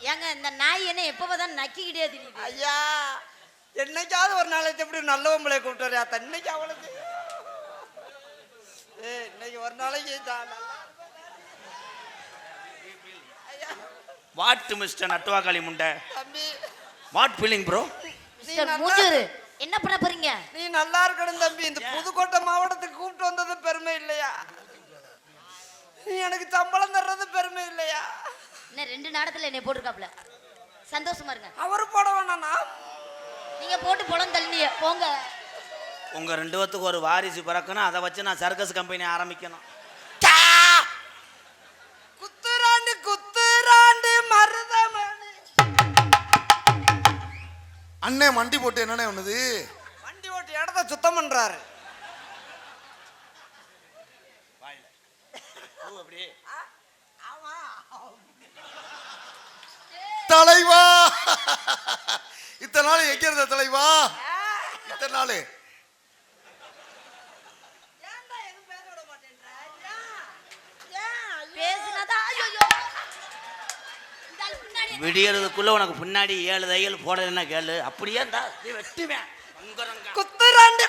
ஏங்க இந்த நாய் என்ன எப்பதான் நக்கிக்கிட்டே தெரியுது? ஐயா என்னைக்காவது ஒரு நாளைக்கு எப்படி நல்லவங்களை கூப்பிட்டு வரையா இன்னைக்கு அவளுக்கு இன்னைக்கு ஒரு நாளைக்கு வாட் மிஸ்டர் நட்டுவாக்காளி முண்டை தம்பி வாட் ஃபீலிங் ப்ரோ? என்ன பண்ண போறீங்க? நீ நல்லா இருக்கணும் தம்பி. இந்த புதுக்கோட்டை மாவட்டத்துக்கு கூப்பிட்டு வந்தது பெருமை இல்லையா? நீ எனக்கு சம்பளம் தர்றது பெருமை இல்லையா? என்ன 2 நாடத்துல என்னை போட்டுருக்காப்ல, சந்தோஷமா இருங்க. அவரு போட வேணாண்ணா, நீங்க போட்டு பொலம் தள்ளிய போங்க. உங்க 2 பேத்துக்கு ஒரு வாரிசு பிறக்கணும், அதை வச்சு நான் சர்க்கஸ் கம்பெனி ஆரம்பிக்கணும். குத்துராண்டு குத்துராண்டு மருதமணி. அண்ணே மண்டி போட்டு என்னண்ணே ஒண்ணுது? வண்டி ஓட்டி இடத்த சுத்தம் பண்றாரு. தலைவா இத்தனை நாள் எங்க இருந்த தலைவா? இத்தனை நாள் விடியறதுக்குள்ள உனக்கு பின்னாடி 7 தையல் போடலன்னா கேளு, அப்படியே வெட்டுவேன். குத்துராண்டு